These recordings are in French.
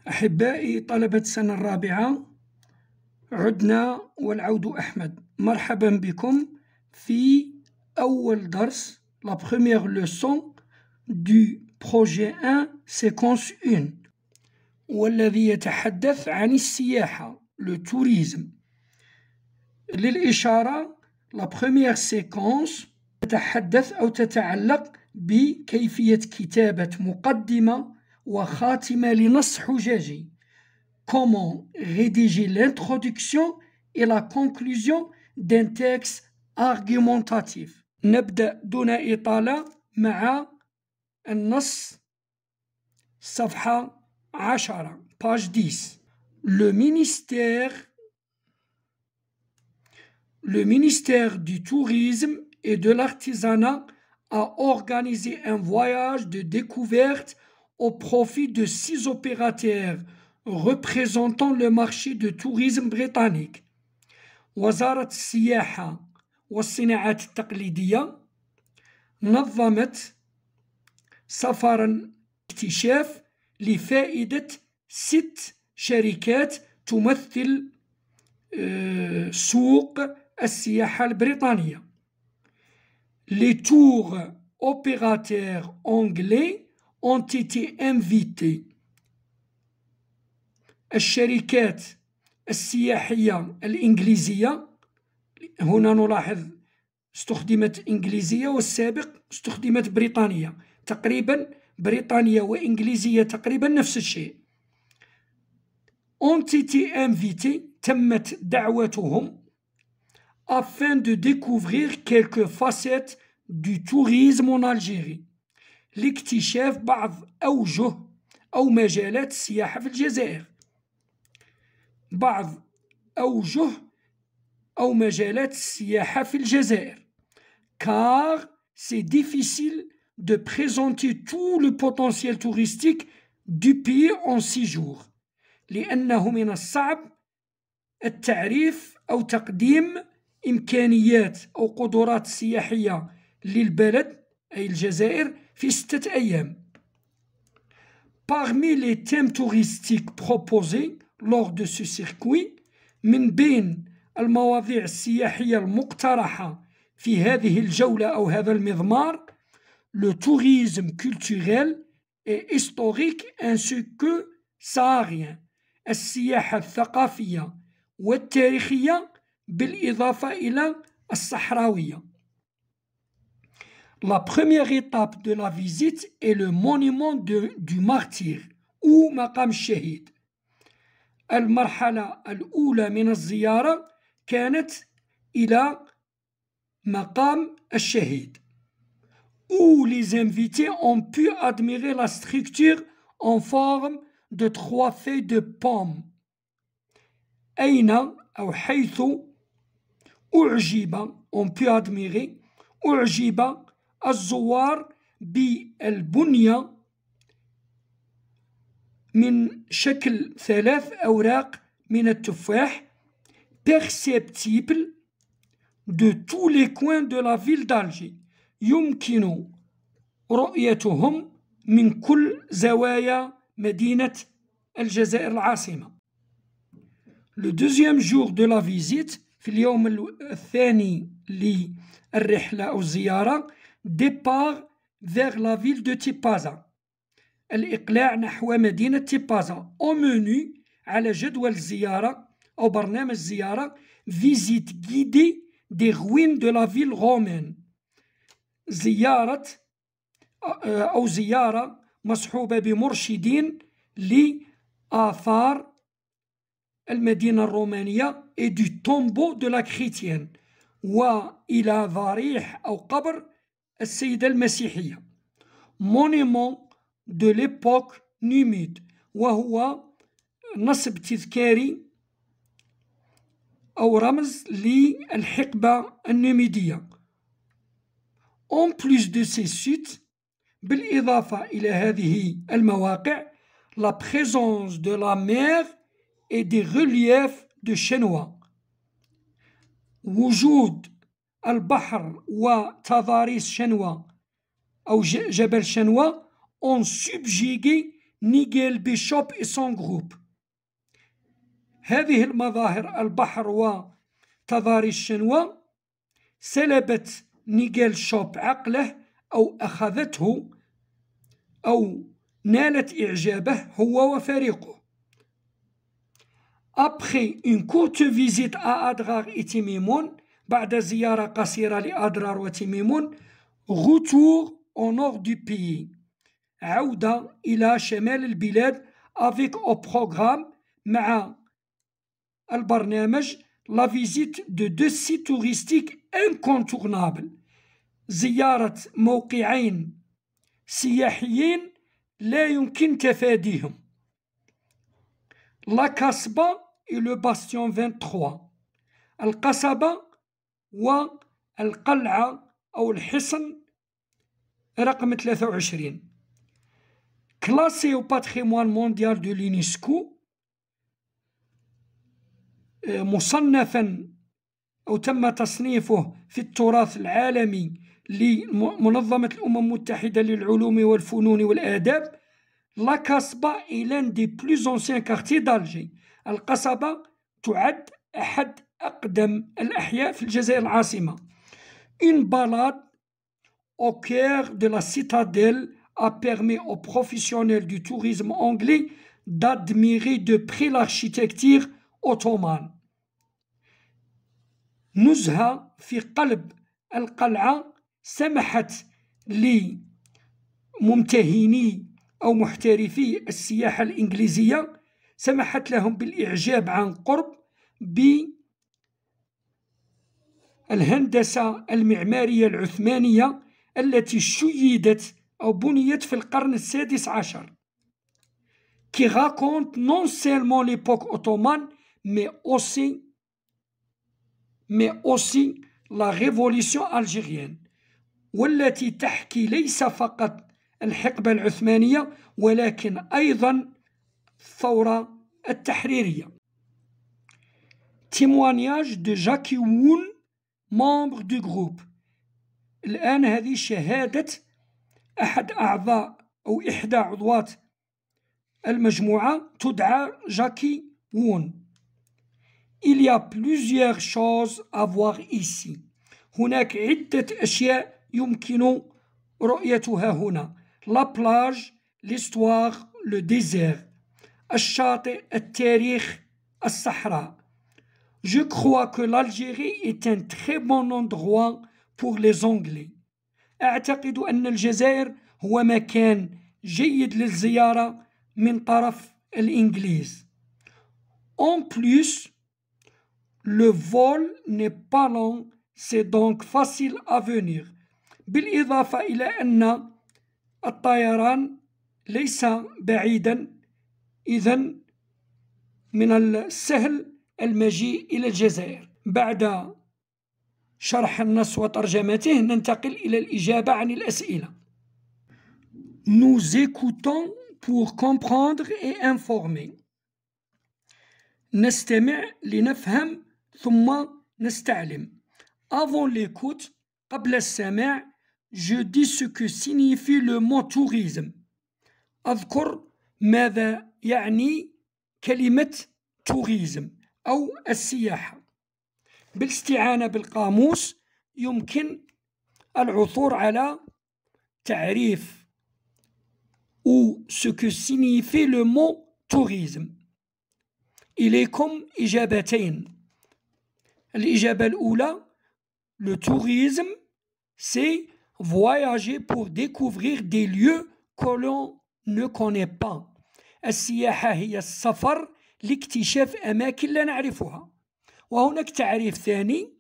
أحبائي طلبة السنة الرابعة، عدنا والعود أحمد. مرحبا بكم في أول درس la première leçon du projet 1 séquence 1 والذي يتحدث عن السياحة le tourisme. للإشارة la première séquence تتحدث أو تتعلق بكيفية كتابة مقدمة وخاتمة لنص حجاجي. Comment rédiger l'introduction et la conclusion d'un texte argumentatif. نبدأ دون إطالة مع النص صفحة 10 page 10. Le ministère du Tourisme et de l'Artisanat a organisé un voyage de découverte au profit de 6 opérateurs représentant le marché de tourisme britannique. وزارة السياحة والصناعات التقليدية نظمت سفرا اكتشاف لفائدة 6 شركات تمثل سوق السياحة البريطانية. Les tours opérateurs anglais ont été invités. الشركات السياحية الإنجليزية، هنا نلاحظ استخدمت إنجليزية والسابق استخدمت بريطانية، تقريبا بريطانية وإنجليزية تقريبا نفس الشيء. ont été invités تمت دعوتهم afin de découvrir quelques facettes du tourisme en Algérie لاكتشاف بعض أوجه أو مجالات السياحة في الجزائر. بعض أوجه أو مجالات السياحة في الجزائر. Car c'est difficile de présenter tout le potentiel touristique du pays en 6 jours. لأنه من الصعب التعريف أو تقديم إمكانيات أو قدرات سياحية للبلد أي الجزائر في 6 أيام. Parmi les thèmes touristiques proposés lors de ce circuit، من بين المواضيع السياحية المقترحة في هذه الجولة أو هذا المضمار، le tourisme culturel et historique ainsi que saharien، السياحة الثقافية والتاريخية بالإضافة إلى الصحراوية. La première étape de la visite est le monument du martyr ou مقام الشهيد. المرحلة الأولى من الزيارة كانت إلى مقام الشهيد où les invités ont pu admirer la structure en forme de 3 feuilles de pomme. أين أو حيث أعجب on peut admirer أعجب الزوار بالبنية من شكل 3 أوراق من التفاح perceptible de tous les coins de la ville d'Alger، يمكن رؤيتهم من كل زوايا مدينة الجزائر العاصمة. Le deuxième jour de la visite، في اليوم الثاني للرحلة أو الزيارة، départ vers la ville de Tipaza، الإقلاع نحو مدينة تيبازا. au menu على جدول الزيارة أو برنامج الزيارة visite guidée des ruines de la ville romaine، زيارة أو زيارة مصحوبة بمرشدين لآثار المدينة الرومانية et du tombeau de la chrétienne، وإلى ضريح أو قبر السيدة المسيحية. monument de l'époque numide، وهو نصب تذكاري أو رمز للحقبة النميدية. en plus de ces sites، بالإضافة إلى هذه المواقع، la présence de la mer et des reliefs de chanois، وجود البحر وتضاريس شنوى أو جبل شنوى ont subjugué نيغيل بيشوب et son groupe. هذه المظاهر البحر وتضاري الشنوى سلبت نيغيل شوب عقله أو أخذته أو نالت إعجابه هو وفريقه. Après une courte visite à Adrar et Timimoun, بعد زيارة قصيرة لأدرار وتيميمون، retour au nord du pays، عودة إلى شمال البلاد avec au programme، مع البرنامج la visite de 2 sites touristiques incontournables، زيارة موقعين سياحيين لا يمكن تفاديهم، لا كاسبا et le bastion 23، القصبة والقلعة أو الحصن رقم 23، classé au patrimoine mondial de l'UNESCO، مصنفا أو تم تصنيفه في التراث العالمي لمنظمة الأمم المتحدة للعلوم والفنون والآداب. لا كاسبا est l'un des plus anciens quartiers d'Alger، القصبة تعد أحد أقدم الأحياء في الجزائر العاصمة. Une balade au cœur de la citadelle a permis aux professionnels du tourisme anglais d'admirer de près l'architecture ottomane. نزهة في قلب القلعة سمحت لممتهني أو محترفي السياحة الإنجليزية، سمحت لهم بالإعجاب عن قرب بالهندسة المعمارية العثمانية التي شيدت أو بنيت في القرن السادس عشر، qui raconte non seulement l'époque ottomane mais aussi la révolution algérienne، والتي تحكي ليس فقط الحقبة العثمانية ولكن أيضا الثورة التحريرية. témoignage de Jackie Woon، membre du groupe. الآن هذه شهادة أحد أعضاء أو إحدى عضوات المجموعة تدعى جاكي وون. Il y a plusieurs choses à voir ici، هناك عدة أشياء يمكن رؤيتها هنا. la plage، l'histoire، le désert، الشاطئ، التاريخ، الصحراء. Je crois que l'Algérie est un très bon endroit pour les Anglais، أعتقد أن الجزائر هو مكان جيد للزيارة من طرف الإنجليز. En plus le vol n'est pas long، c'est donc facile à venir، بالإضافة إلى أن الطيران ليس بعيدا، إذن من السهل المجيء إلى الجزائر. بعد شرح النص وترجمته ننتقل إلى الإجابة عن الأسئلة. Nous écoutons pour comprendre et informer، نستمع لنفهم ثم نستعلم. Avant l'écoute، قبل السماع، je dis ce que signifie le mot tourisme، أذكر ماذا يعني كلمة tourisme أو السياحة. بالاستعانة بالقاموس يمكن العثور على تعريف ou ce que signifie le mot tourisme. إليكم إجابتين. الإجابة الأولى، le tourisme c'est voyager pour découvrir des lieux que l'on ne connaît pas. السياحة هي السفر لاكتشاف أماكن لا نعرفها. وهناك تعريف ثاني،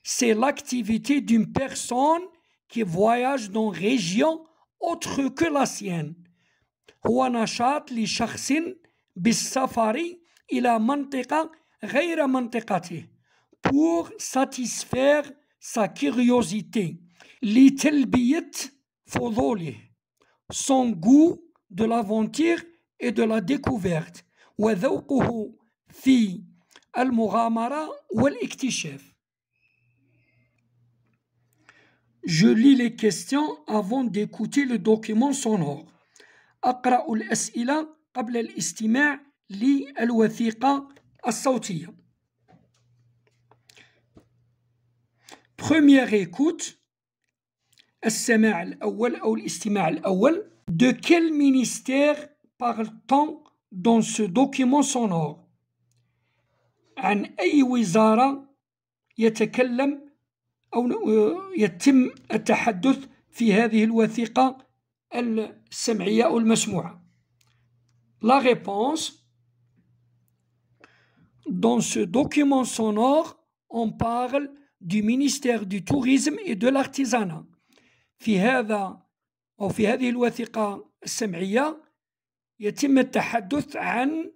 c'est l'activité d'une personne qui voyage dans une région autre que la sienne، هو نشاط لشخص بالسفر إلى منطقة غير منطقته pour satisfaire sa curiosité، لتلبية فضوله، son goût de l'aventure et de la découverte، وذوقه في المغامرة والاكتشاف. Je lis les questions avant d'écouter le document sonore. أقرأ الأسئلة قبل الاستماع للوثيقة الصوتية. Première écoute. السماع الأول أو الاستماع الأول. De quel ministère parle-t-on dans ce document sonore? عن أي وزارة يتكلم أو يتم التحدث في هذه الوثيقة السمعية أو المسموعة؟ La réponse. Dans ce document sonore, on parle du ministère du tourisme et de l'artisanat. في هذه الوثيقة السمعية يتم التحدث عن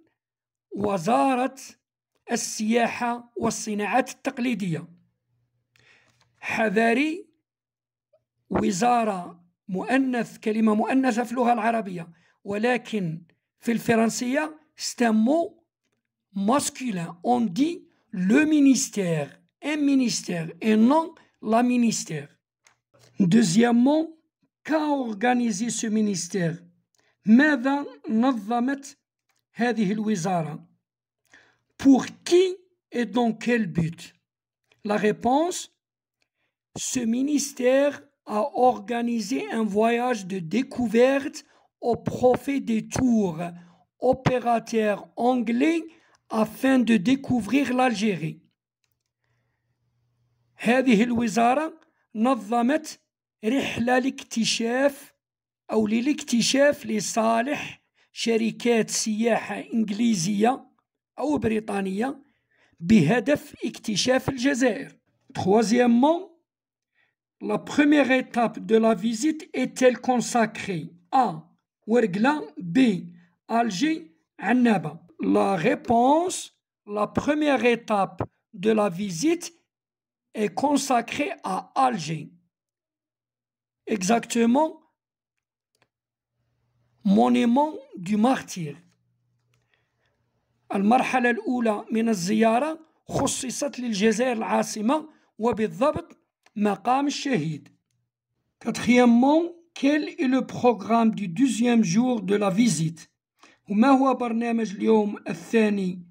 وزارة السياحة والصناعات التقليدية. حذاري، وزارة مؤنث، كلمة مؤنثة في اللغة العربية، ولكن في الفرنسية c'est un mot masculin. On dit le ministère, un ministère, et non la ministère. Deuxièmement, qu'a organisé ce ministère? ماذا نظمت هذه الوزارة؟ Pour qui et dans quel but? La réponse. Ce ministère a organisé un voyage de découverte au profit des tours opérateurs anglais afin de découvrir l'Algérie. هذه الوزارة نظمت رحلة لاكتشاف أو للاكتشاف لصالح شركات سياحة إنجليزية أو بريطانية بهدف اكتشاف الجزائر. Troisièmement, la première étape de la visite est-elle consacrée à Ouargla, B. Alger, Annaba? La réponse. La première étape de la visite est consacrée à Alger. Exactement, monument du martyr. المرحلة الأولى من الزيارة خصصت للجزائر العاصمة وبالضبط مقام الشهيد. Quatrièmement, quel est le programme du deuxième jour de la visite? وما هو برنامج اليوم الثاني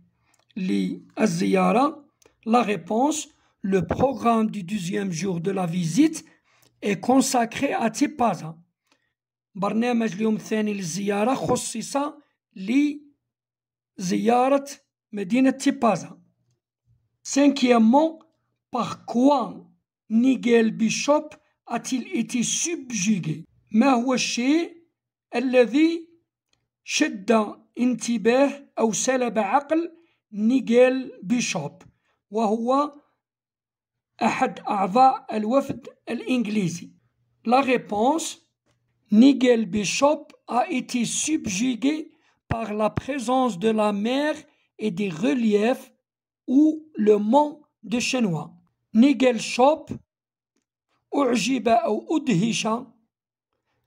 للزيارة؟ La réponse. Le programme du deuxième jour de la visite est consacré à Tipaza. برنامج اليوم الثاني للزيارة خصص لزيارة مدينة تيبازا. Cinquièmement, par quoi Nigel Bishop a-t-il été subjugué? ما هو الشيء الذي شد انتباه أو سلب عقل نيجيل بيشوب، وهو أحد أعضاء الوفد الإنجليزي؟ La réponse. Nigel Bishop a été subjugué par la présence de la mer et des reliefs ou le mont de Chenois. Nigel Bishop أعجب أو أدهش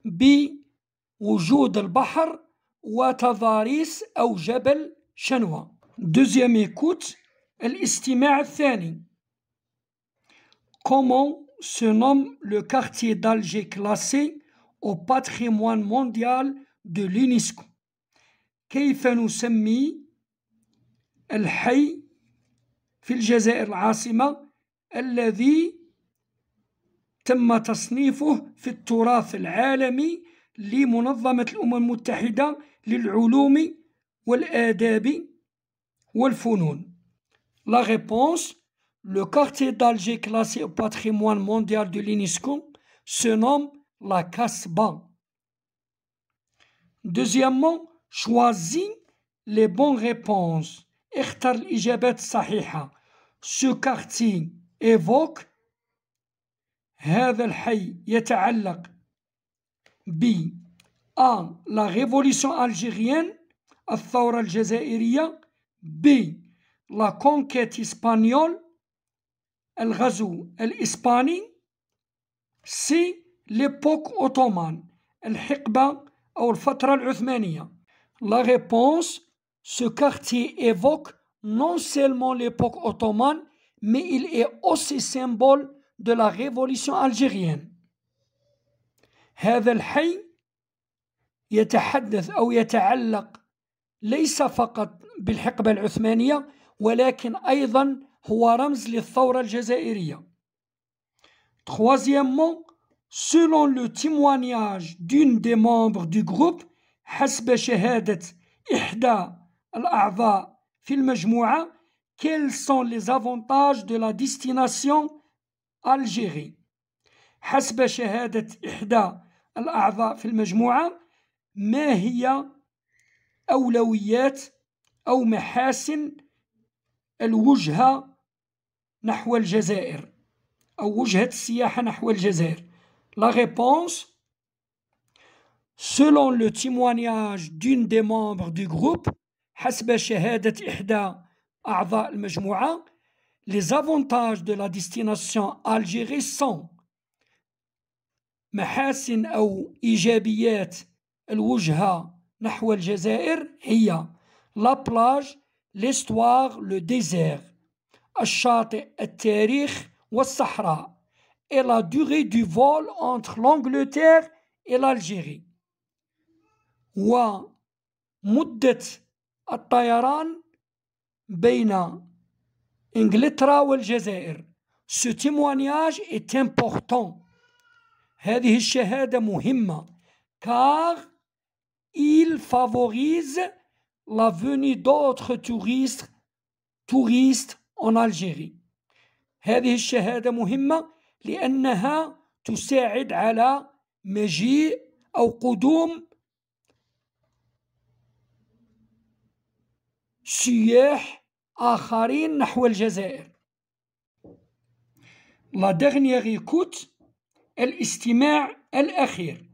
بوجود البحر وتضاريس أو جبل شنوى. Deuxième écoute. الاستماع الثاني. Comment se nomme le quartier d'Alger classé au patrimoine mondial de l'UNESCO? كيف نسمي الحي في الجزائر العاصمة الذي تم تصنيفه في التراث العالمي لمنظمة الأمم المتحدة للعلوم والآداب والفنون؟ La réponse. Le quartier d'Alger classé au patrimoine mondial de l'UNESCO se nomme la Casbah. Deuxièmement, choisis les bonnes réponses. اختر الإجابات الصحيحة. Ce quartier évoque. هذا الحي يتعلق ب A. La révolution algérienne، الثورة الجزائرية. B. La conquête espagnole، الغزو الإسباني. C. L'époque ottomane، الحقبة أو الفترة العثمانية. La réponse. Ce quartier évoque non seulement l'époque ottomane, mais il est aussi symbole de la révolution algérienne. هذا الحي يتحدث أو يتعلق ليس فقط بالحقبة العثمانية ولكن أيضا هو رمز للثورة الجزائرية. Troisièmement, selon le témoignage d'une des membres du groupe حسب شهادة إحدى الأعضاء في المجموعة quels sont les avantages de la destination Algérie. حسب شهادة إحدى الأعضاء في المجموعة ما هي أولويات أو محاسن الوجهة نحو الجزائر أو وجهة السياحة نحو الجزائر. La réponse, selon le témoignage d'une des membres du groupe حسب شهادة إحدى أعضاء المجموعة les avantages de la destination Algérie sont محاسن أو إيجابيات الوجهة نحو الجزائر هي la plage, l'histoire, le désert, الشاطئ, التاريخ والصحراء et la durée du vol entre l'Angleterre et l'Algérie. ومدة الطيران بين إنجلترا والجزائر. Ce témoignage est important. هذه الشهادة مهمة car il favorise la venue d'autres touristes en Algérie. هذه الشهادة مهمة لأنها تساعد على مجيء أو قدوم سياح آخرين نحو الجزائر. La dernière écoute, الاستماع الأخير.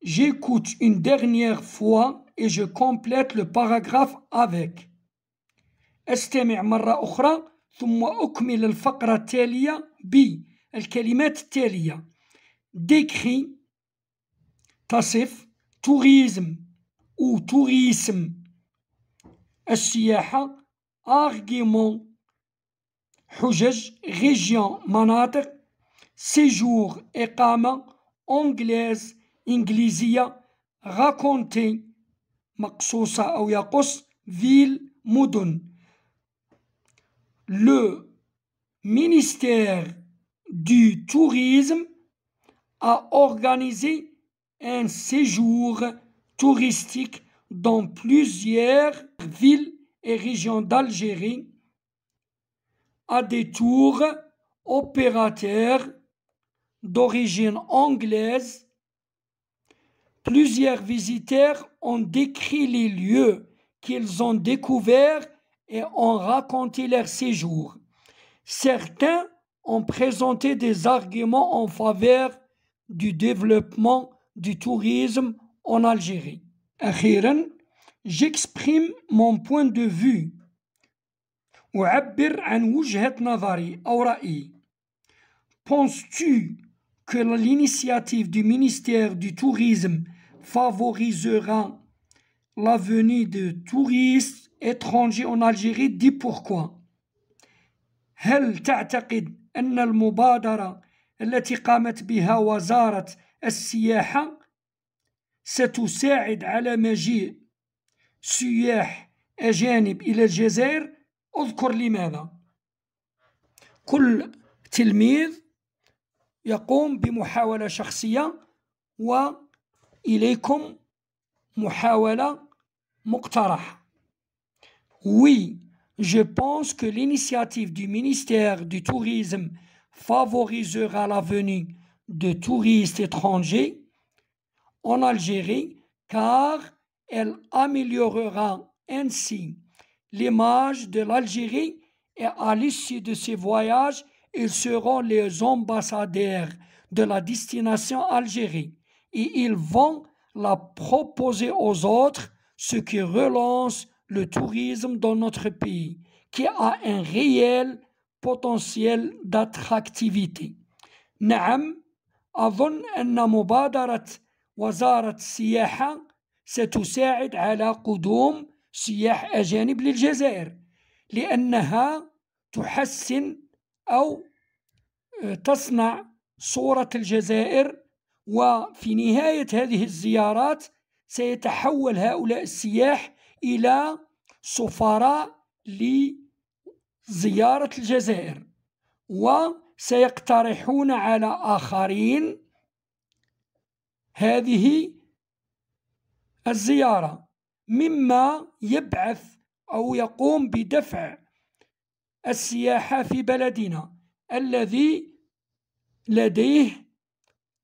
J'écoute une dernière fois et je complète le paragraphe avec. أستمع مرة أخرى ثم أكمل الفقرة التالية بالكلمات التالية. Décrit تصف tourisme ou tourisme السياحة. Argument حجج région مناطق. Séjour إقامة. Anglaise إنجليزية. Raconter مقصوصة أو يقص. Ville مدن. Le ministère du Tourisme a organisé un séjour touristique dans plusieurs villes et régions d'Algérie à des tours opérateurs d'origine anglaise. Plusieurs visiteurs ont décrit les lieux qu'ils ont découverts et ont raconté leur séjour. Certains ont présenté des arguments en faveur du développement du tourisme en Algérie. أخيرا, j'exprime mon point de vue. أعبر عن وجهة نظري أو رأيي. Penses-tu que l'initiative du ministère du Tourisme favorisera la venue de touristes étrangers en Algérie? Dis pourquoi. هل تعتقد أن المبادرة التي قامت بها وزارة السياحة ستساعد على مجيء سياح أجانب إلى الجزائر؟ اذكر لماذا. كل تلميذ يقوم بمحاولة شخصية وإليكم محاولة مقترحة. Oui, je pense que l'initiative du ministère du Tourisme favorisera la venue de touristes étrangers en Algérie car elle améliorera ainsi l'image de l'Algérie et à l'issue de ces voyages, ils seront les ambassadeurs de la destination Algérie et ils vont la proposer aux autres, ce qui relance le tourisme dans notre pays, qui a un réel potentiel d'attractivité. نعم، أظن أن مبادرة وزارة السياحة ستساعد على قدوم سياح أجانب للجزائر لأنها تحسن أو تصنع صورة الجزائر وفي نهاية هذه الزيارات سيتحول هؤلاء السياح إلى سفراء لزيارة الجزائر، وسيقترحون على آخرين هذه الزيارة، مما يبعث أو يقوم بدفع السياحة في بلدنا الذي لديه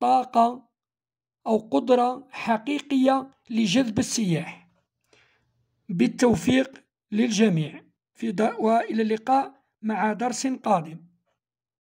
طاقة أو قدرة حقيقية لجذب السياح. بالتوفيق للجميع، وإلى اللقاء مع درس قادم.